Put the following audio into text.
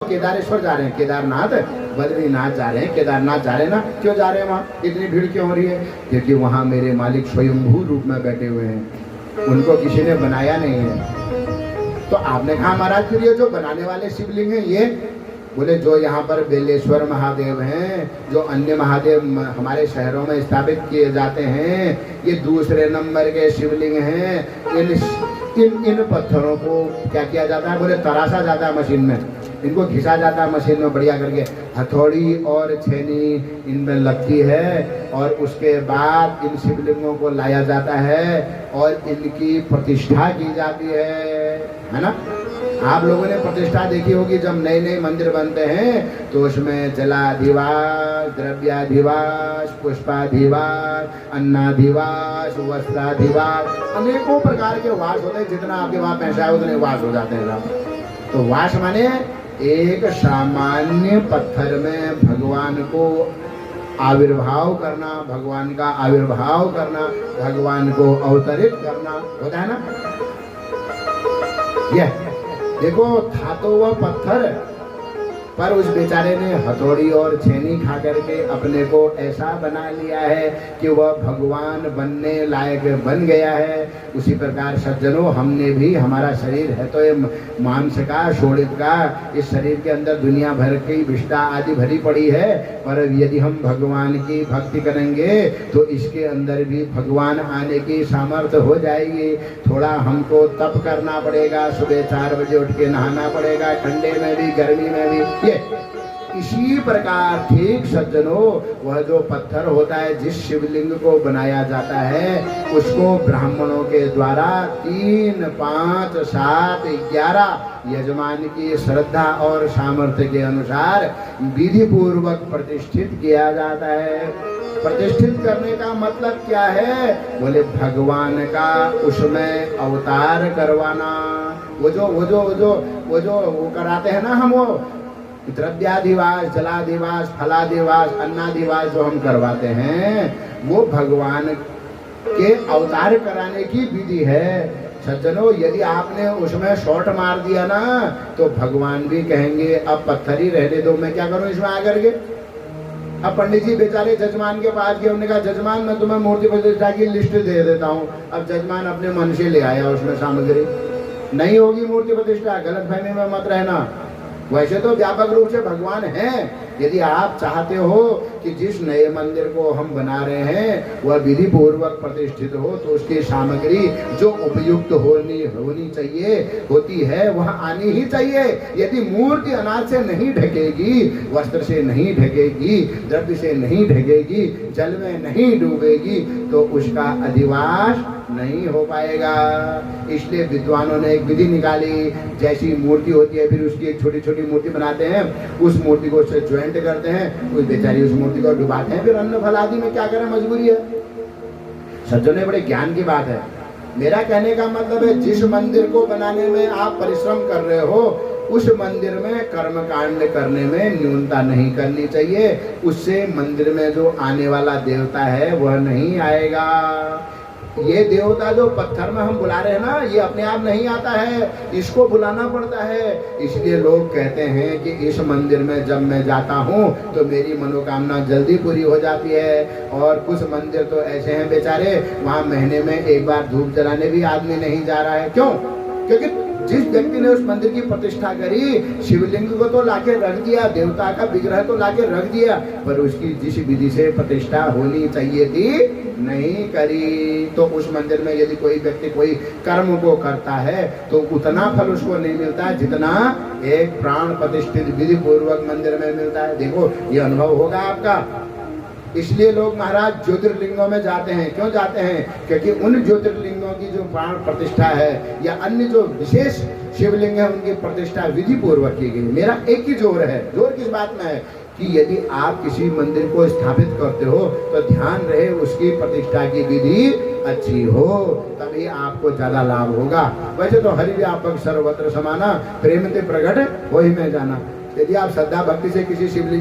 केदारेश्वर जा रहे हैं, केदारनाथ बद्रीनाथ जा रहे हैं, केदारनाथ जा रहे हैं ना, क्यों जा रहे हैं वहाँ, इतनी भीड़ क्यों हो रही है? क्योंकि वहाँ मेरे मालिक स्वयंभू रूप में बैठे हुए हैं, उनको किसी ने बनाया नहीं है। तो आपने कहा महाराज फिर ये जो बनाने वाले शिवलिंग हैं ये, बोले जो यहाँ पर बेलेश्वर महादेव हैं, जो अन्य महादेव हमारे शहरों में स्थापित किए जाते हैं, ये दूसरे नंबर के शिवलिंग हैं। इन पत्थरों को क्या किया जाता है? बोले तराशा जाता है मशीन में, इनको घिसा जाता है मशीन में बढ़िया करके, हथौड़ी और छेनी इनमें लगती है और उसके बाद इन शिवलिंगों को लाया जाता है और इनकी प्रतिष्ठा की जाती है ना। आप लोगों ने प्रतिष्ठा देखी होगी, जब नए नए मंदिर बनते हैं तो उसमें जलाधिवास, द्रव्याधिवास, पुष्पाधिवास, अन्नाधिवास, वस्त्राधिवास, अनेकों प्रकार के वास होते हैं। जितना आपके वहाँ पैसा है उतने वास हो जाते हैं। तो वास माने एक सामान्य पत्थर में भगवान को आविर्भाव करना, भगवान का आविर्भाव करना, भगवान को अवतरित करना होता है ना। यह देखो था तो वह पत्थर, पर उस बेचारे ने हथौड़ी और छेनी खा करके अपने को ऐसा बना लिया है कि वह भगवान बनने लायक बन गया है। उसी प्रकार सज्जनों, हमने भी, हमारा शरीर है तो ये मांस का, शोणित का, इस शरीर के अंदर दुनिया भर की विष्ठा आदि भरी पड़ी है, पर यदि हम भगवान की भक्ति करेंगे तो इसके अंदर भी भगवान आने की सामर्थ्य हो जाएगी। थोड़ा हमको तप करना पड़ेगा, सुबह 4 बजे उठ के नहाना पड़ेगा, ठंडे में भी गर्मी में भी। इसी प्रकार ठीक सज्जनों, वह जो पत्थर होता है, जिस शिवलिंग को बनाया जाता है, उसको ब्राह्मणों के द्वारा 3, 5, 7, 11 यजमान की श्रद्धा और सामर्थ्य के अनुसार विधि पूर्वक प्रतिष्ठित किया जाता है। प्रतिष्ठित करने का मतलब क्या है? बोले भगवान का उसमें अवतार करवाना। वो कराते हैं ना हम, वो द्रव्याधिवास, जलाधिवास, फलाधिवास, अन्नाधिवास जो हम करवाते हैं, वो भगवान के अवतार कराने की विधि है। सज्जनों, यदि आपने उसमें शॉट मार दिया ना तो भगवान भी कहेंगे अब पत्थर ही रहने दो, मैं क्या करूं इसमें आकर के। अब पंडित जी बेचारे जजमान के पास गए, उन्होंने कहा जजमान मैं तुम्हें मूर्ति प्रतिष्ठा की लिस्ट दे देता हूँ। अब जजमान अपने मन से ले आया उसमें सामग्री, नहीं होगी मूर्ति प्रतिष्ठा, गलतफहमी में मत रहना। वैसे तो व्यापक रूप से भगवान हैं। यदि आप चाहते हो कि जिस नए मंदिर को हम बना रहे हैं वह विधि पूर्वक प्रतिष्ठित हो, तो उसकी सामग्री जो उपयुक्त होनी चाहिए, होती है, वह आनी ही चाहिए। यदि मूर्ति अनाज से नहीं ढकेगी, वस्त्र से नहीं ढकेगी, द्रव्य से नहीं ढकेगी, जल में नहीं डूबेगी, तो उसका अधिवास नहीं हो पाएगा। इसलिए विद्वानों ने एक विधि निकाली, जैसी मूर्ति होती है फिर उसकी एक छोटी छोटी मूर्ति बनाते हैं, उस मूर्ति को उससे ज्वाइंट करते हैं, उस बेचारी उस मूर्ति को डुबाते हैं, फिर अन्न फल आदि में क्या करें, मजबूरी है। सज्जनों, बड़े ज्ञान की बात है। मेरा कहने का मतलब है, जिस मंदिर को बनाने में आप परिश्रम कर रहे हो, उस मंदिर में कर्म कांड करने में न्यूनता नहीं करनी चाहिए। उससे मंदिर में जो आने वाला देवता है वह नहीं आएगा। ये देवता जो पत्थर में हम बुला रहे हैं ना, ये अपने आप नहीं आता है, इसको बुलाना पड़ता है। इसलिए लोग कहते हैं कि इस मंदिर में जब मैं जाता हूँ तो मेरी मनोकामना जल्दी पूरी हो जाती है। और कुछ मंदिर तो ऐसे हैं बेचारे, वहाँ महीने में एक बार धूप जलाने भी आदमी नहीं जा रहा है। क्यों? क्योंकि जिस व्यक्ति ने उस मंदिर की प्रतिष्ठा करी, शिवलिंग को तो लाके रख दिया, देवता का विग्रह तो लाके रख दिया, पर उसकी जिस विधि से प्रतिष्ठा होनी चाहिए थी नहीं करी। तो उस मंदिर में यदि कोई व्यक्ति कोई कर्म को करता है तो उतना फल उसको नहीं मिलता है जितना एक प्राण प्रतिष्ठित विधि पूर्वक मंदिर में मिलता है। देखो, ये अनुभव होगा आपका। इसलिए लोग महाराज ज्योतिर्लिंगों में जाते हैं। क्यों जाते हैं? क्योंकि उन ज्योतिर्लिंगों की जो प्राण प्रतिष्ठा है या अन्य जो विशेष शिवलिंग है उनकी प्रतिष्ठा विधि पूर्वक की गई। मेरा एक ही जोर है, जोर किस बात में है कि यदि आप किसी मंदिर को स्थापित करते हो तो ध्यान रहे उसकी प्रतिष्ठा की विधि अच्छी हो, तभी आपको ज्यादा लाभ होगा। वैसे तो हरि व्यापक सर्वत्र समाना, प्रेम ते प्रगट वही में जाना। यदि आप श्रद्धा भक्ति से किसी शिवलिंग